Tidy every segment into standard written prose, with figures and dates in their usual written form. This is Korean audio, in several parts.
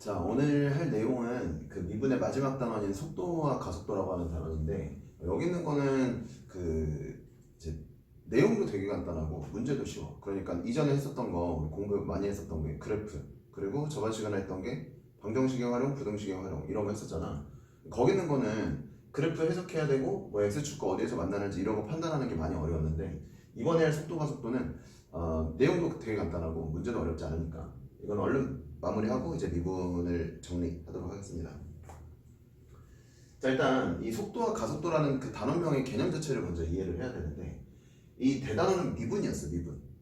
자, 오늘 할 내용은 그 미분의 마지막 단원인 속도와 가속도라고 하는 단원인데, 여기 있는 거는 이제 내용도 되게 간단하고 문제도 쉬워. 그러니까 이전에 했었던 거, 우리 공부 많이 했었던 게 그래프, 그리고 저번 시간에 했던 게 방정식의 활용, 부등식의 활용 이런 거 했었잖아. 거기 있는 거는 그래프 해석해야 되고 뭐 x축과 어디에서 만나는지 이런 거 판단하는 게 많이 어려웠는데, 이번에 할 속도 가속도는 내용도 되게 간단하고 문제도 어렵지 않으니까 이건 얼른 마무리하고 이제 미분을 정리하도록 하겠습니다. 자, 일단 이 속도와 가속도라는 그 단원명의 개념 자체를 먼저 이해를 해야 되는데, 이 대단원은 미분이었어.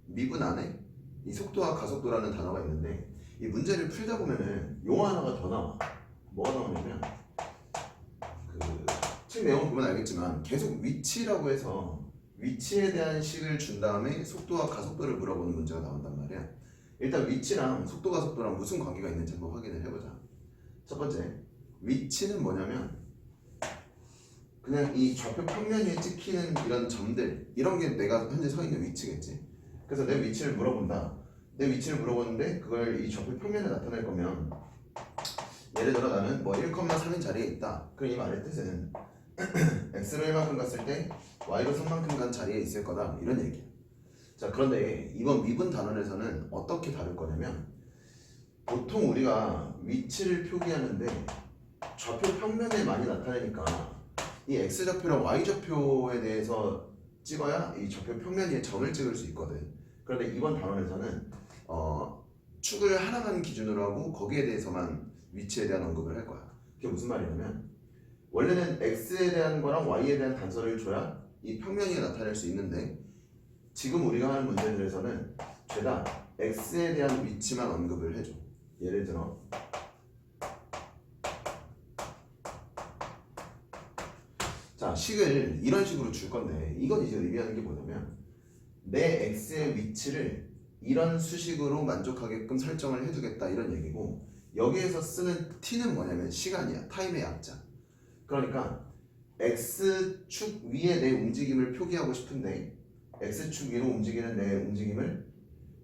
미분 안에 이 속도와 가속도라는 단어가 있는데, 이 문제를 풀다 보면은 용어 하나가 더 나와. 뭐가 나오냐면 책 내용 보면 알겠지만 계속 위치라고 해서 위치에 대한 식을 준 다음에 속도와 가속도를 물어보는 문제가 나온단 말이야. 일단 위치랑 속도 가속도랑 무슨 관계가 있는지 한번 확인을 해보자. 첫 번째, 위치는 뭐냐면 그냥 이 좌표 평면에 찍히는 이런 점들, 이런 게 내가 현재 서 있는 위치겠지. 그래서 내 위치를 물어본다. 내 위치를 물어보는데 그걸 이 좌표 평면에 나타낼 거면, 예를 들어 나는 뭐 1,3인 자리에 있다. 그럼 이 말의 뜻은 x로 1만큼 갔을 때 y로 3만큼 간 자리에 있을 거다, 이런 얘기야. 자, 그런데 이번 미분 단원에서는 어떻게 다룰 거냐면, 보통 우리가 위치를 표기하는데 좌표 평면에 많이 나타내니까 이 x좌표랑 y좌표에 대해서 찍어야 이 좌표 평면 위에 점을 찍을 수 있거든. 그런데 이번 단원에서는 축을 하나만 기준으로 하고 거기에 대해서만 위치에 대한 언급을 할 거야. 그게 무슨 말이냐면, 원래는 x에 대한 거랑 y에 대한 단서를 줘야 이 평면 위에 나타낼 수 있는데, 지금 우리가 하는 문제들에서는 죄다 x에 대한 위치만 언급을 해줘. 예를 들어 자, 식을 이런 식으로 줄 건데, 이건 이제 의미하는 게 뭐냐면, 내 x의 위치를 이런 수식으로 만족하게끔 설정을 해두겠다, 이런 얘기고, 여기에서 쓰는 t는 뭐냐면 시간이야. 타임의 약자. 그러니까 x축 위에 내 움직임을 표기하고 싶은데, x축 위로 움직이는 내 움직임을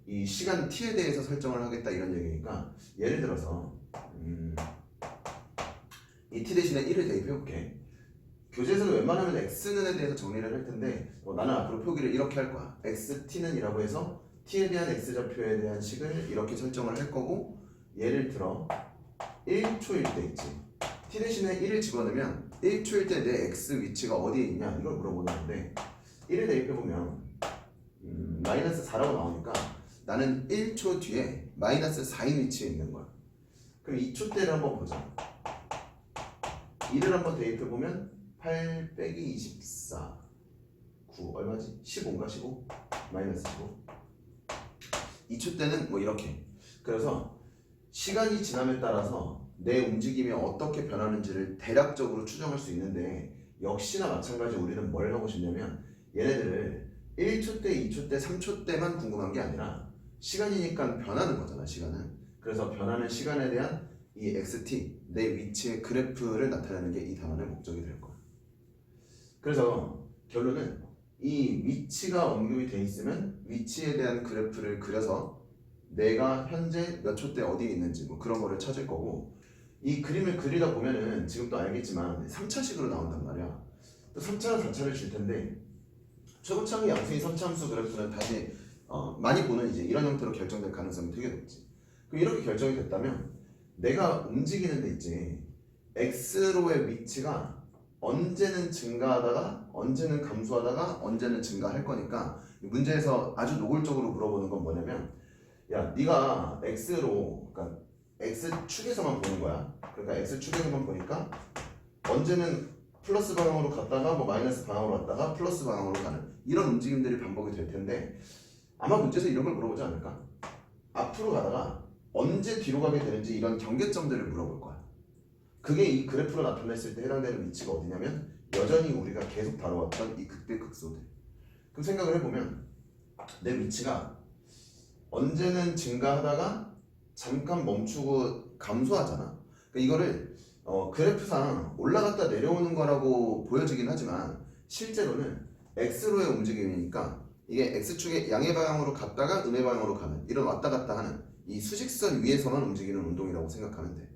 이 시간 t에 대해서 설정을 하겠다, 이런 얘기니까, 예를 들어서 이 t 대신에 1을 대입해볼게. 교재에서는 웬만하면 x는에 대해서 정리를 할 텐데, 나는 앞으로 표기를 이렇게 할 거야. xt는 이라고 해서 t에 대한 x좌표에 대한 식을 이렇게 설정을 할 거고, 예를 들어 1초일 때 있지, t 대신에 1을 집어넣으면 1초일 때 내 x 위치가 어디에 있냐, 이걸 물어보는데, 1을 대입해보면 마이너스 4라고 나오니까 나는 1초 뒤에 마이너스 4인 위치에 있는 거야. 그럼 2초 때를 한번 보자. 1을 한번 대입해보면 8 빼기 24 9 얼마지? 15인가? 15? 마이너스 15. 2초 때는 뭐 이렇게. 그래서 시간이 지남에 따라서 내 움직임이 어떻게 변하는지를 대략적으로 추정할 수 있는데, 역시나 마찬가지 우리는 뭘 하고 싶냐면, 얘네들을 1초 때, 2초 때, 3초 때만 궁금한 게 아니라 시간이니까 변하는 거잖아, 시간은. 그래서 변하는 시간에 대한 이 xt, 내 위치의 그래프를 나타내는 게 이 단원의 목적이 될 거야. 그래서 결론은 이 위치가 언급이 돼 있으면 위치에 대한 그래프를 그려서 내가 현재 몇 초 때 어디에 있는지 뭐 그런 거를 찾을 거고, 이 그림을 그리다 보면은 지금 또 알겠지만 3차식으로 나온단 말이야. 또 3차와 4차를 줄 텐데, 최고차의 양수인 3차함수 그래프는 다시 많이 보는 이제 이런 형태로 결정될 가능성이 되게 높지. 그럼 이렇게 결정이 됐다면 내가 움직이는 데 있지, x로의 위치가 언제는 증가하다가 언제는 감소하다가 언제는 증가할 거니까, 문제에서 아주 노골적으로 물어보는 건 뭐냐면, 야, 네가 x로, 그러니까 x축에서만 보는 거야. 그러니까 x축에서만 보니까 언제는 플러스 방향으로 갔다가 뭐 마이너스 방향으로 갔다가 플러스 방향으로 가는 이런 움직임들이 반복이 될 텐데, 아마 문제에서 이런 걸 물어보지 않을까? 앞으로 가다가 언제 뒤로 가게 되는지 이런 경계점들을 물어볼 거야. 그게 이 그래프로 나타냈을 때 해당되는 위치가 어디냐면, 여전히 우리가 계속 다뤄왔던 이 극대 극소들. 그럼 생각을 해보면 내 위치가 언제는 증가하다가 잠깐 멈추고 감소하잖아. 그러니까 이거를 그래프상 올라갔다 내려오는 거라고 보여지긴 하지만, 실제로는 x로의 움직임이니까 이게 x축의 양의 방향으로 갔다가 음의 방향으로 가는, 이런 왔다 갔다 하는 이 수직선 위에서만 움직이는 운동이라고 생각하면 돼.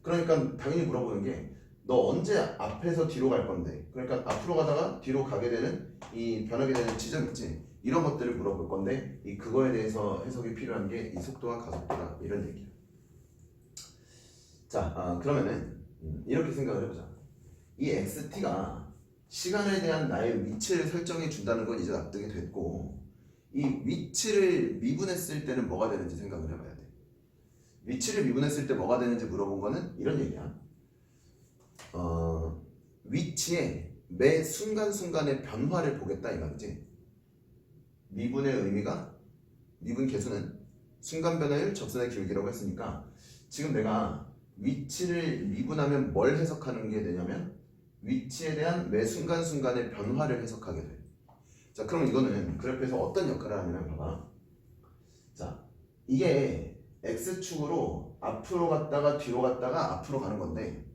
그러니까 당연히 물어보는 게 너 언제 앞에서 뒤로 갈 건데, 그러니까 앞으로 가다가 뒤로 가게 되는 이 변하게 되는 지점 있지, 이런 것들을 물어볼 건데 이 그거에 대해서 해석이 필요한 게 이 속도와 가속도다 이런 얘기야. 자, 그러면은 이렇게 생각을 해보자. 이 xt가 시간에 대한 나의 위치를 설정해 준다는 건 이제 납득이 됐고, 이 위치를 미분했을 때는 뭐가 되는지 생각을 해봐야 돼. 위치를 미분했을 때 뭐가 되는지 물어본 거는 이런 얘기야. 위치에 매 순간순간의 변화를 보겠다 이 말이지. 미분의 의미가, 미분 계수는 순간 변화율 접선의 기울기라고 했으니까 지금 내가 위치를 미분하면 뭘 해석하는 게 되냐면 위치에 대한 매 순간순간의 변화를 해석하게 돼. 자, 그럼 이거는 그래프에서 어떤 역할을 하냐면 봐봐. 자, 이게 x축으로 앞으로 갔다가 뒤로 갔다가 앞으로 가는 건데,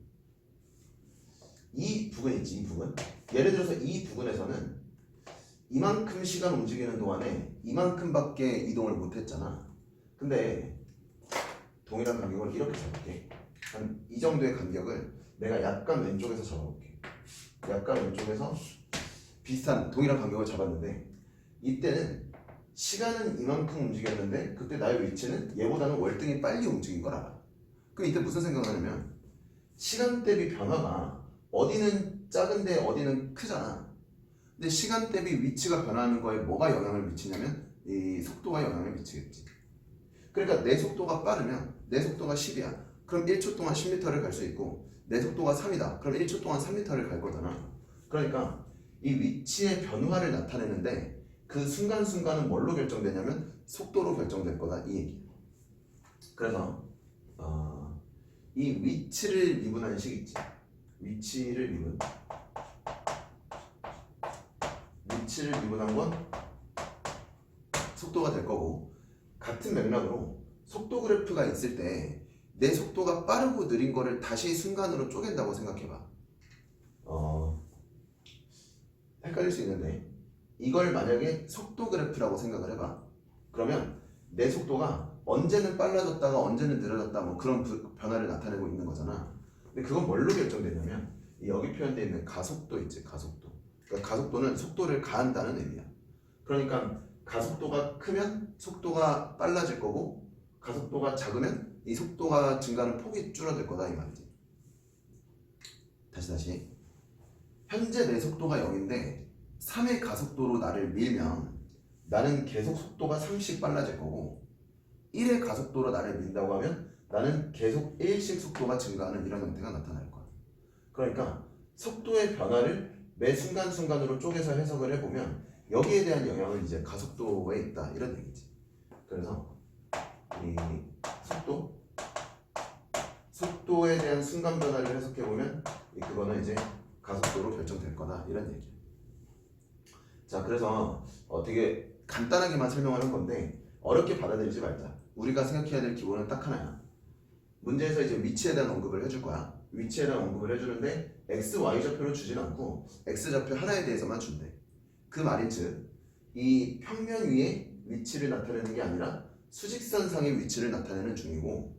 이 부분 있지, 이 부분. 예를 들어서 이 부분에서는 이만큼 시간 움직이는 동안에 이만큼밖에 이동을 못했잖아. 근데 동일한 간격을 이렇게 잡을게. 한 이 정도의 간격을 내가 약간 왼쪽에서 잡아볼게. 약간 왼쪽에서 비슷한 동일한 간격을 잡았는데, 이때는 시간은 이만큼 움직였는데 그때 나의 위치는 얘보다는 월등히 빨리 움직인 걸 알아. 그럼 이때 무슨 생각을 하냐면 시간 대비 변화가 어디는 작은데 어디는 크잖아. 근데 시간 대비 위치가 변하는 거에 뭐가 영향을 미치냐면 이 속도가 영향을 미치겠지. 그러니까 내 속도가 빠르면 내 속도가 10이야. 그럼 1초 동안 10m를 갈 수 있고, 내 속도가 3이다. 그럼 1초 동안 3m를 갈 거잖아. 그러니까 이 위치의 변화를 나타내는데 그 순간순간은 뭘로 결정되냐면 속도로 결정될 거다 이 얘기. 그래서 이 위치를 미분하는 식 있지. 위치를 미분한 건 속도가 될 거고, 같은 맥락으로 속도 그래프가 있을 때 내 속도가 빠르고 느린 거를 다시 순간으로 쪼갠다고 생각해봐. 헷갈릴 수 있는데 이걸 만약에 속도 그래프라고 생각을 해봐. 그러면 내 속도가 언제는 빨라졌다가 언제는 느려졌다 뭐 그런 변화를 나타내고 있는 거잖아. 근데 그건 뭘로 결정되냐면 여기 표현되어 있는 가속도 있지, 가속도. 그러니까 가속도는 속도를 가한다는 의미야. 그러니까 가속도가 크면 속도가 빨라질 거고, 가속도가 작으면 이 속도가 증가하는 폭이 줄어들 거다 이 말이지. 다시. 현재 내 속도가 0인데 3의 가속도로 나를 밀면 나는 계속 속도가 3씩 빨라질 거고, 1의 가속도로 나를 민다고 하면 나는 계속 1씩 속도가 증가하는 이런 형태가 나타날 거야. 그러니까 속도의 변화를 매 순간순간으로 쪼개서 해석을 해보면 여기에 대한 영향은 이제 가속도에 있다 이런 얘기지. 그래서 이 속도에 대한 순간 변화를 해석해보면 그거는 이제 가속도로 결정될 거다 이런 얘기야. 자, 그래서 되게 간단하게만 설명을 한 건데 어렵게 받아들이지 말자. 우리가 생각해야 될 기본은 딱 하나야. 문제에서 이제 위치에 대한 언급을 해줄 거야. 위치에 대한 언급을 해주는데 x, y 좌표를 주진 않고 x 좌표 하나에 대해서만 준대. 그 말인즉 이 평면 위에 위치를 나타내는 게 아니라 수직선상의 위치를 나타내는 중이고,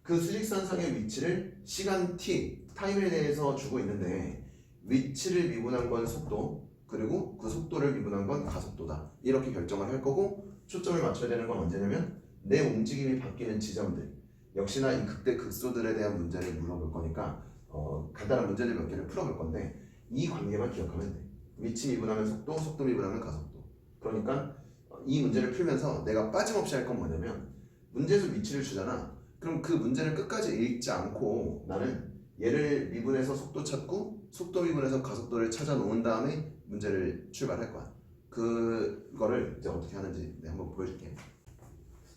그 수직선상의 위치를 시간 t, 타임에 대해서 주고 있는데 위치를 미분한 건 속도, 그리고 그 속도를 미분한 건 가속도다 이렇게 결정을 할 거고, 초점을 맞춰야 되는 건 언제냐면 내 움직임이 바뀌는 지점들, 역시나 이 극대 극소들에 대한 문제를 물어볼 거니까 간단한 문제들 몇 개를 풀어볼 건데 이 관계만 기억하면 돼. 위치 미분하면 속도, 속도 미분하면 가속도. 그러니까 이 문제를 풀면서 내가 빠짐없이 할 건 뭐냐면 문제에서 위치를 주잖아. 그럼 그 문제를 끝까지 읽지 않고 나는 얘를 미분해서 속도 찾고 속도 미분해서 가속도를 찾아 놓은 다음에 문제를 출발할 거야. 그거를 이제 어떻게 하는지 내가 한번 보여줄게.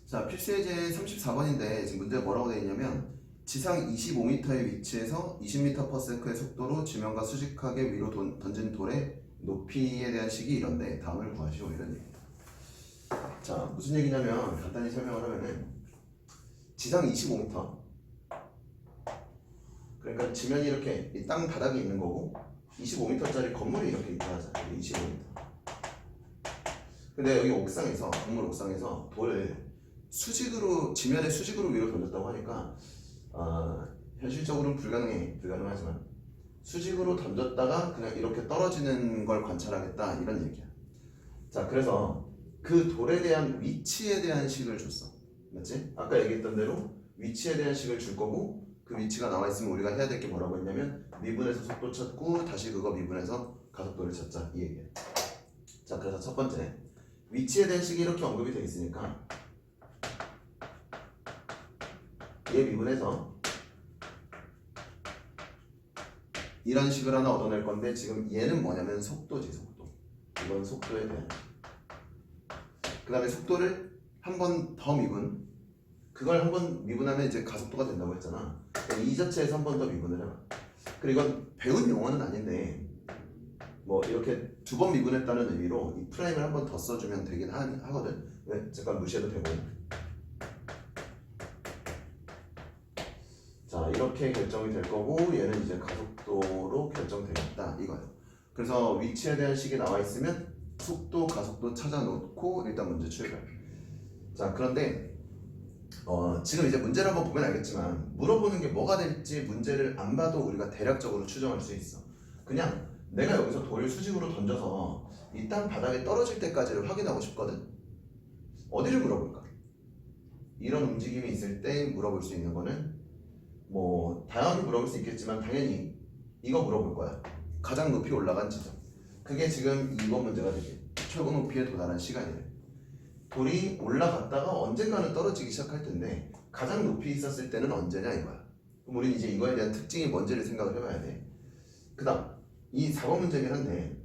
자, 필수예제 34번인데 지금 문제가 뭐라고 되어 있냐면 지상 25m의 위치에서 20m/s의 속도로 지면과 수직하게 위로 던진 돌의 높이에 대한 식이 이런데 다음을 구하시오 이런 얘기입니다. 자, 무슨 얘기냐면 간단히 설명을 하면은 지상 25m, 그러니까 지면이 이렇게 이 땅 바닥에 있는 거고 25m짜리 건물이 이렇게 있다 하자. 25m. 근데 여기 옥상에서, 건물 옥상에서 돌을 수직으로 지면에 수직으로 위로 던졌다고 하니까 현실적으로는 불가능하지만 수직으로 던졌다가 그냥 이렇게 떨어지는 걸 관찰하겠다 이런 얘기야. 자, 그래서 그 돌에 대한 위치에 대한 식을 줬어. 맞지? 아까 얘기했던 대로 위치에 대한 식을 줄 거고 그 위치가 나와 있으면 우리가 해야 될 게 뭐라고 했냐면 미분해서 속도 찾고 다시 그거 미분해서 가속도를 찾자 이 얘기야. 자, 그래서 첫 번째 위치에 대한 식이 이렇게 언급이 되어 있으니까 얘 미분해서 이런 식을 하나 얻어낼 건데 지금 얘는 뭐냐면 속도지 속도. 이건 속도에 대한. 그 다음에 속도를 한 번 더 미분. 그걸 한 번 미분하면 이제 가속도가 된다고 했잖아. 이 자체에서 한 번 더 미분을 해봐. 그리고 이건 배운 용어는 아닌데 뭐 이렇게 두 번 미분했다는 의미로 이 프라임을 한 번 더 써주면 되긴 하거든. 네, 잠깐 무시해도 되고. 자, 이렇게 결정이 될 거고 얘는 이제 가속도로 결정되겠다 이거예요. 그래서 위치에 대한 식이 나와 있으면 속도, 가속도 찾아놓고 일단 문제 출발. 자, 그런데 지금 이제 문제를 한번 보면 알겠지만 물어보는 게 뭐가 될지 문제를 안 봐도 우리가 대략적으로 추정할 수 있어. 그냥 내가 여기서 돌을 수직으로 던져서 이 땅 바닥에 떨어질 때까지를 확인하고 싶거든. 어디를 물어볼까? 이런 움직임이 있을 때 물어볼 수 있는 거는 뭐 다양하게 물어볼 수 있겠지만 당연히 이거 물어볼 거야. 가장 높이 올라간 지점. 그게 지금 2번 문제가 되게 최고 높이에 도달한 시간이래. 돌이 올라갔다가 언젠가는 떨어지기 시작할 텐데 가장 높이 있었을 때는 언제냐 이거야. 그럼 우리는 이제 이거에 대한 특징이 뭔지를 생각을 해봐야 돼. 그 다음 이 4번 문제긴 한데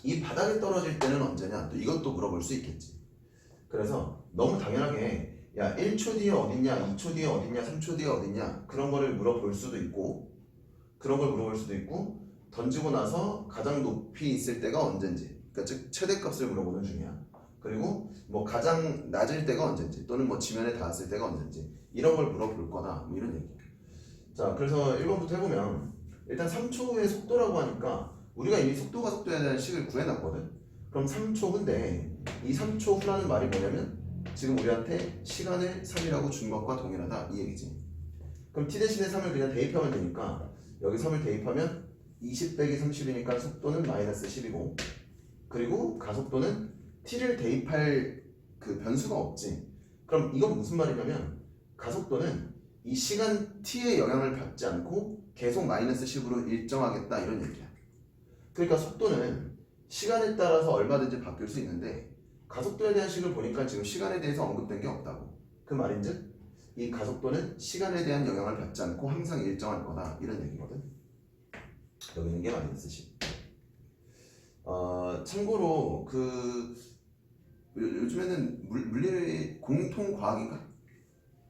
이 바닥에 떨어질 때는 언제냐 또 이것도 물어볼 수 있겠지. 그래서 너무 당연하게 야 1초 뒤에 어딨냐 2초 뒤에 어딨냐 3초 뒤에 어딨냐 그런 거를 물어볼 수도 있고 그런 걸 물어볼 수도 있고 던지고 나서 가장 높이 있을 때가 언젠지 그러니까 즉 최대값을 물어보는 중이야. 그리고 뭐 가장 낮을 때가 언젠지 또는 뭐 지면에 닿았을 때가 언젠지 이런 걸 물어볼 거다 뭐 이런 얘기. 자, 그래서 1번부터 해보면 일단 3초 후의 속도라고 하니까 우리가 이미 속도 가속도에 대한 식을 구해놨거든. 그럼 3초 후인데 이 3초 후라는 말이 뭐냐면 지금 우리한테 시간을 3이라고 준 것과 동일하다 이 얘기지. 그럼 t 대신에 3을 그냥 대입하면 되니까 여기 3을 대입하면 20 빼기 30이니까 속도는 마이너스 10이고 그리고 가속도는 t를 대입할 그 변수가 없지. 그럼 이건 무슨 말이냐면 가속도는 이 시간 t의 영향을 받지 않고 계속 마이너스 10으로 일정하겠다 이런 얘기야. 그러니까 속도는 시간에 따라서 얼마든지 바뀔 수 있는데 가속도에 대한 식을 보니까 지금 시간에 대해서 언급된 게 없다고. 그 말인즉 이 가속도는 시간에 대한 영향을 받지 않고 항상 일정할 거다 이런 얘기거든. 여기 있는 게 마이너스 10. 참고로 그 요즘에는 물리의 공통과학인가?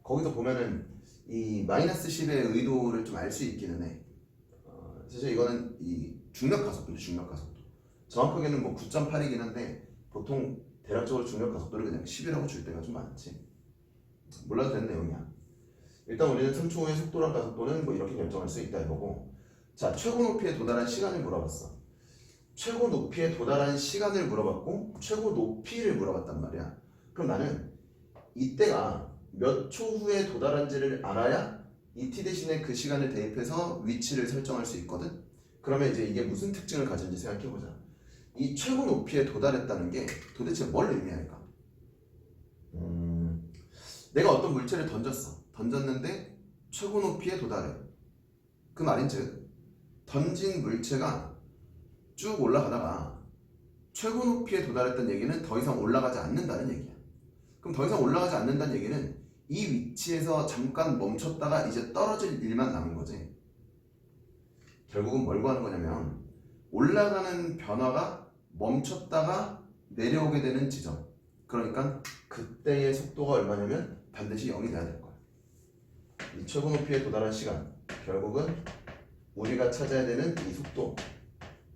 거기서 보면은 이 마이너스 10의 의도를 좀 알 수 있기는 해. 사실 이거는 이 중력 가속도죠. 중력 가속도. 정확하게는 뭐 9.8이긴 한데 보통 대략적으로 중력 가속도를 그냥 10이라고 줄 때가 좀 많지. 몰라도 되는 내용이야. 일단 우리는 3초 후의 속도랑 가속도는 뭐 이렇게 결정할 수 있다 이거고. 자, 최고 높이에 도달한 시간을 물어봤어. 최고 높이에 도달한 시간을 물어봤고 최고 높이를 물어봤단 말이야. 그럼 나는 이때가 몇 초 후에 도달한지를 알아야 이 t 대신에 그 시간을 대입해서 위치를 설정할 수 있거든. 그러면 이제 이게 무슨 특징을 가진지 생각해보자. 이 최고 높이에 도달했다는 게 도대체 뭘 의미할까? 내가 어떤 물체를 던졌는데 최고 높이에 도달해. 그 말인즉 던진 물체가 쭉 올라가다가 최고 높이에 도달했던 얘기는 더 이상 올라가지 않는다는 얘기야. 그럼 더 이상 올라가지 않는다는 얘기는 이 위치에서 잠깐 멈췄다가 이제 떨어질 일만 남은 거지. 결국은 뭘 구하는 거냐면 올라가는 변화가 멈췄다가 내려오게 되는 지점. 그러니까 그때의 속도가 얼마냐면 반드시 0이 돼야 될 거야. 이 최고 높이에 도달한 시간 결국은 우리가 찾아야 되는 이 속도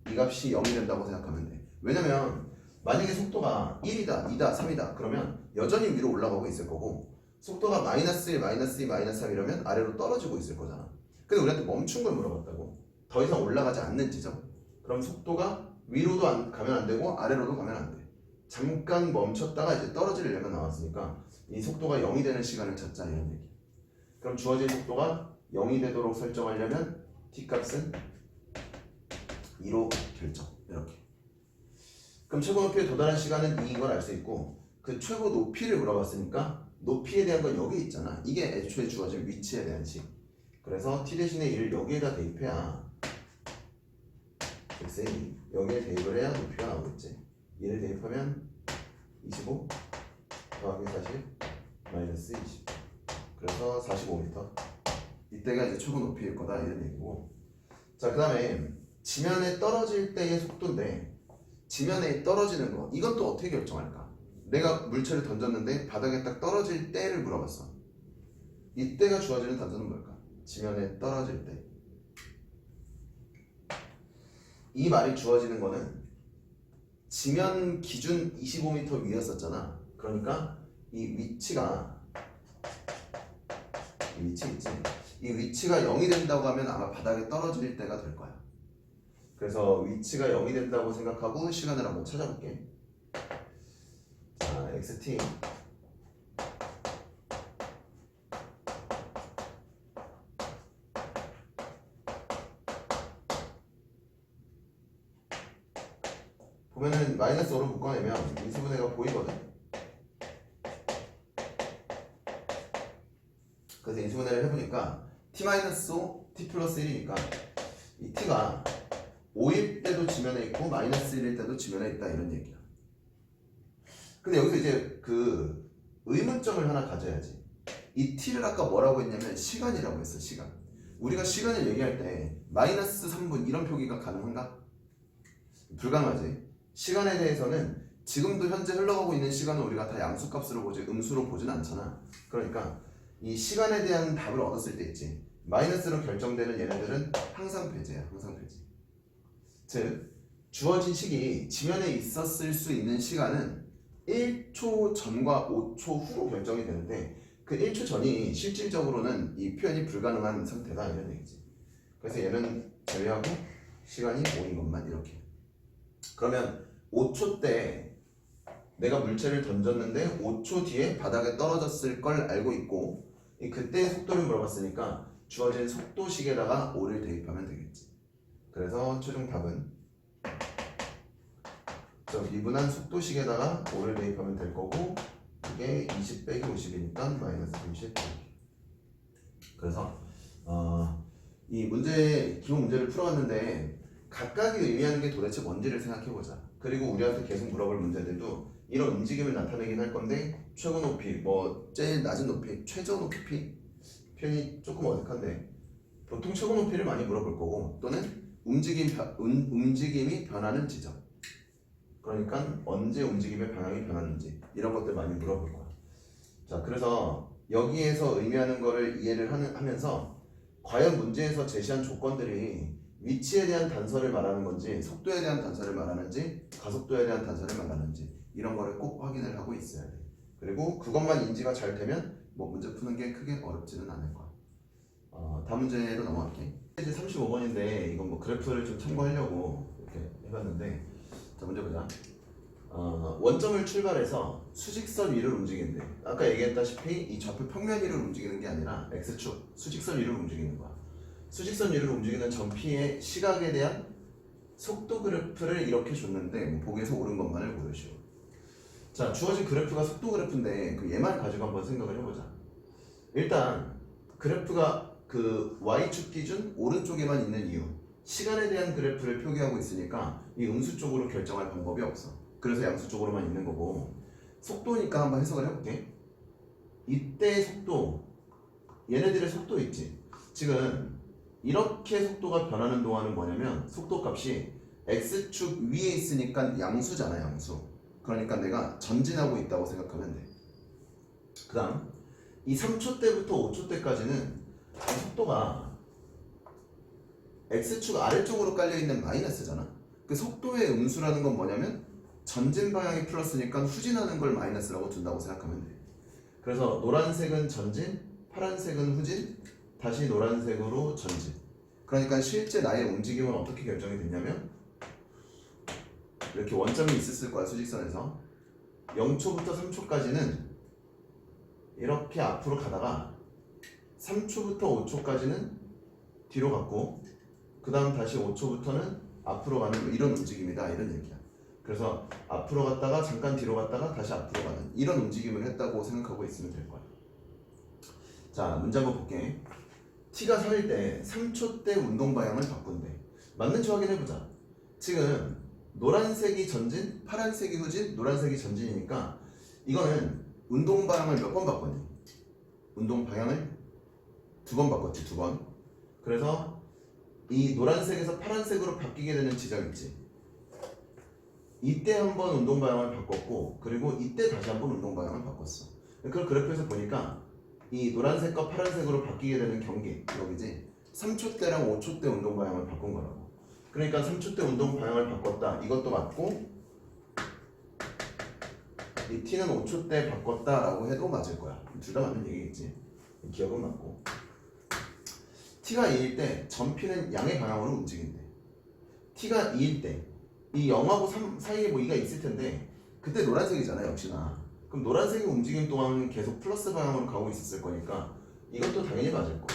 이 값이 0이 된다고 생각하면 돼. 왜냐면 만약에 속도가 1이다, 2다, 3이다 그러면 여전히 위로 올라가고 있을 거고 속도가 마이너스 1, 마이너스 2, 마이너스 3이라면 아래로 떨어지고 있을 거잖아. 근데 우리한테 멈춘 걸 물어봤다고. 더 이상 올라가지 않는 지점. 그럼 속도가 위로도 가면 안 되고 아래로도 가면 안 돼. 잠깐 멈췄다가 이제 떨어질 일만 나왔으니까 이 속도가 0이 되는 시간을 찾자 이런 얘기. 그럼 주어진 속도가 0이 되도록 설정하려면 t값은 2로 결정. 이렇게. 그럼 최고 높이에 도달한 시간은 2인 걸 알 수 있고 그 최고 높이를 물어봤으니까 높이에 대한 건 여기 있잖아. 이게 애초에 주어진 위치에 대한 식. 그래서 t 대신에 2를 여기에다 대입해야 x에 여기에 대입을 해야 높이가 나오겠지. 2를 대입하면 25 더하기 40 마이너스 20 그래서 45m. 이때가 이제 최고 높이일 거다 이런 얘기고. 자, 그 다음에 지면에 떨어질 때의 속도인데 지면에 떨어지는 거 이건 또 어떻게 결정할까? 내가 물체를 던졌는데 바닥에 딱 떨어질 때를 물어봤어. 이때가 주어지는 단서는 뭘까? 지면에 떨어질 때. 이 말이 주어지는 거는 지면 기준 25m 위였었잖아. 그러니까 이 위치가 이 위치 있지? 이 위치가 0이 된다고 하면 아마 바닥에 떨어질 때가 될 거야. 그래서 위치가 0이 된다고 생각하고 시간을 한번 찾아볼게. 자, xt 보면은 마이너스 5로 묶어내면 인수분해가 보이거든. 그래서 인수분해를 해보니까 t-5, t 플러스 1이니까 이 t가 5일 때도 지면에 있고 마이너스 1일 때도 지면에 있다 이런 얘기야. 근데 여기서 이제 그 의문점을 하나 가져야지. 이 t를 아까 뭐라고 했냐면 시간이라고 했어. 시간. 우리가 시간을 얘기할 때 마이너스 3분 이런 표기가 가능한가? 불가능하지. 시간에 대해서는 지금도 현재 흘러가고 있는 시간은 우리가 다 양수값으로 보지 음수로 보진 않잖아. 그러니까 이 시간에 대한 답을 얻었을 때 있지. 마이너스로 결정되는 얘네들은 항상 배제야. 항상 배제. 즉 주어진 식이 지면에 있었을 수 있는 시간은 1초 전과 5초 후로 결정이 되는데 그 1초 전이 실질적으로는 이 표현이 불가능한 상태다 이런 얘기지. 그래서 얘는 제외하고 시간이 5인 것만 이렇게. 그러면 5초 때 내가 물체를 던졌는데 5초 뒤에 바닥에 떨어졌을 걸 알고 있고 그때의 속도를 물어봤으니까 주어진 속도식에다가 5를 대입하면 되겠지. 그래서 최종 답은 미분한 속도식에다가 5를 대입하면 될 거고 이게 20 빼기 50이니까 마이너스 30. 그래서 이 문제 기본 문제를 풀어왔는데 각각이 의미하는 게 도대체 뭔지를 생각해보자. 그리고 우리한테 계속 물어볼 문제들도 이런 움직임을 나타내긴 할 건데 최고 높이, 뭐 제일 낮은 높이, 최저 높이 표현이 조금 어색한데 보통 최고 높이를 많이 물어볼 거고 또는 움직임이 변하는 지점. 그러니까 언제 움직임의 방향이 변하는지 이런 것들 많이 물어볼 거야. 자, 그래서 여기에서 의미하는 거를 이해를 하면서 과연 문제에서 제시한 조건들이 위치에 대한 단서를 말하는 건지 속도에 대한 단서를 말하는지 가속도에 대한 단서를 말하는지 이런 거를 꼭 확인을 하고 있어야 돼. 그리고 그것만 인지가 잘 되면 뭐 문제 푸는 게 크게 어렵지는 않을 거야. 다음 문제로 넘어갈게. 이제 35번인데 이건 뭐 그래프를 좀 참고하려고 이렇게 해봤는데 자, 문제 보자. 원점을 출발해서 수직선 위를 움직이는데 아까 얘기했다시피 이 좌표 평면 위를 움직이는 게 아니라 x축 수직선 위를 움직이는 거야. 수직선 위를 움직이는 전피의 시각에 대한 속도 그래프를 이렇게 줬는데 뭐 보기에서 옳은 것만을 고르시오. 자, 주어진 그래프가 속도 그래프인데 그 얘만 가지고 한번 생각을 해보자. 일단 그래프가 그 y축 기준 오른쪽에만 있는 이유, 시간에 대한 그래프를 표기하고 있으니까 이 음수 쪽으로 결정할 방법이 없어. 그래서 양수 쪽으로만 있는 거고, 속도니까 한번 해석을 해볼게. 이때 속도, 얘네들의 속도 있지. 지금 이렇게 속도가 변하는 동안은 뭐냐면 속도 값이 x축 위에 있으니까 양수잖아. 양수. 그러니까 내가 전진하고 있다고 생각하면 돼. 그 다음 이 3초 때부터 5초 때까지는 속도가 x축 아래쪽으로 깔려있는 마이너스잖아. 그 속도의 음수라는 건 뭐냐면 전진 방향이 플러스니까 후진하는 걸 마이너스라고 둔다고 생각하면 돼. 그래서 노란색은 전진, 파란색은 후진, 다시 노란색으로 전진. 그러니까 실제 나의 움직임은 어떻게 결정이 됐냐면 이렇게 원점이 있었을 거야. 수직선에서 0초부터 3초까지는 이렇게 앞으로 가다가 3초부터 5초까지는 뒤로 갔고 그 다음 다시 5초부터는 앞으로 가는 이런 움직임이다 이런 얘기야. 그래서 앞으로 갔다가 잠깐 뒤로 갔다가 다시 앞으로 가는 이런 움직임을 했다고 생각하고 있으면 될 거야. 자, 문제 한번 볼게. t가 4일 때 3초 때 운동 방향을 바꾼대. 맞는지 확인해보자. 지금 노란색이 전진, 파란색이 후진, 노란색이 전진이니까 이거는 운동 방향을 몇 번 바꿨니? 운동 방향을 2번 바꿨지, 2번. 그래서 이 노란색에서 파란색으로 바뀌게 되는 지점 있지. 이때 한번 운동 방향을 바꿨고 그리고 이때 다시 한번 운동 방향을 바꿨어. 그걸 그래프에서 보니까 이 노란색과 파란색으로 바뀌게 되는 경계 여기지. 3초 때랑 5초 때 운동 방향을 바꾼 거라고. 그러니까 3초 때 운동 방향을 바꿨다. 이것도 맞고 이 t는 5초 때 바꿨다라고 해도 맞을 거야. 둘 다 맞는 얘기겠지. 기억은 맞고. t가 2일 때 전피는 양의 방향으로 움직인대. t가 2일 때 이 0하고 3 사이에 뭐 2가 있을 텐데 그때 노란색이잖아 역시나. 그럼 노란색이 움직임 동안 계속 플러스 방향으로 가고 있었을 거니까 이것도 당연히 맞을 거.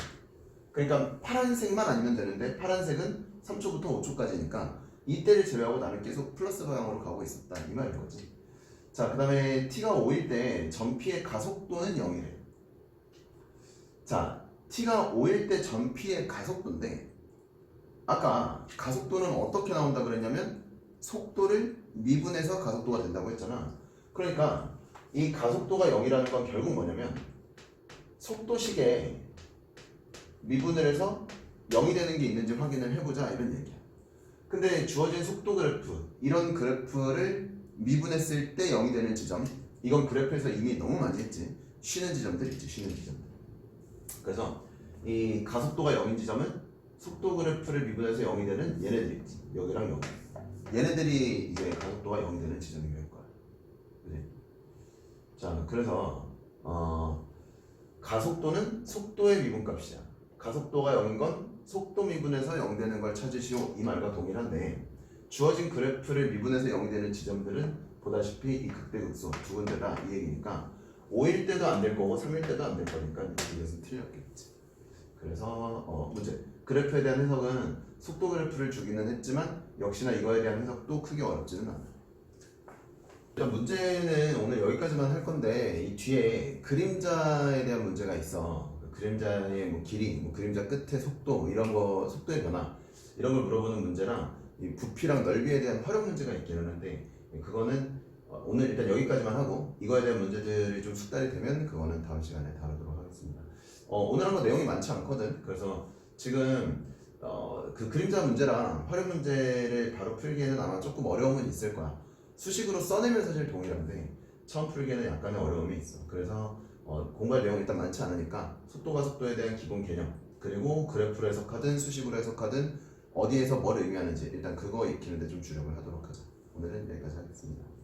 그러니까 파란색만 아니면 되는데 파란색은 3초부터 5초까지니까 이때를 제외하고 나는 계속 플러스 방향으로 가고 있었다 이 말인 거지. 자, 그 다음에 t가 5일 때 전피의 가속도는 0이래. 자, t가 5일 때 전피의 가속도인데 아까 가속도는 어떻게 나온다 그랬냐면 속도를 미분해서 가속도가 된다고 했잖아. 그러니까 이 가속도가 0이라는 건 결국 뭐냐면 속도식에 미분을 해서 0이 되는 게 있는지 확인을 해보자 이런 얘기야. 근데 주어진 속도 그래프 이런 그래프를 미분했을 때 0이 되는 지점 이건 그래프에서 이미 너무 많이 했지. 쉬는 지점들 있지. 쉬는 지점들. 그래서 이 가속도가 0인 지점은 속도 그래프를 미분해서 0이 되는 얘네들 있지. 여기랑 여기. 얘네들이 이제 가속도가 0이 되는 지점이 될 거야. 그치? 자, 그래서 가속도는 속도의 미분값이야. 가속도가 0인 건 속도 미분해서 0 되는 걸 찾으시오. 이 말과 동일한데 주어진 그래프를 미분해서 0이 되는 지점들은 보다시피 이 극대극소 두 군데다 이 얘기니까 5일 때도 안 될 거고 3일 때도 안 될 거니까 이것은 틀렸겠지. 그래서 문제 그래프에 대한 해석은 속도 그래프를 주기는 했지만 역시나 이거에 대한 해석도 크게 어렵지는 않아. 일단 문제는 오늘 여기까지만 할 건데 이 뒤에 그림자에 대한 문제가 있어. 그림자의 뭐 길이, 뭐 그림자 끝의 속도 뭐 이런 거 속도의 변화 이런 걸 물어보는 문제랑 이 부피랑 넓이에 대한 활용 문제가 있기는 한데 그거는 오늘 일단 여기까지만 하고 이거에 대한 문제들이 좀 숙달이 되면 그거는 다음 시간에 다루도록 하겠습니다. 오늘 한 거 내용이 많지 않거든. 그래서 지금 그 그림자 문제랑 활용 문제를 바로 풀기에는 아마 조금 어려움은 있을 거야. 수식으로 써내면 사실 동일한데 처음 풀기에는 약간의 어려움이 있어. 그래서 공부할 내용이 일단 많지 않으니까 속도가 속도에 대한 기본 개념 그리고 그래프로 해석하든 수식으로 해석하든 어디에서 뭘 의미하는지 일단 그거 익히는데 좀 주력을 하도록 하자. 오늘은 여기까지 하겠습니다.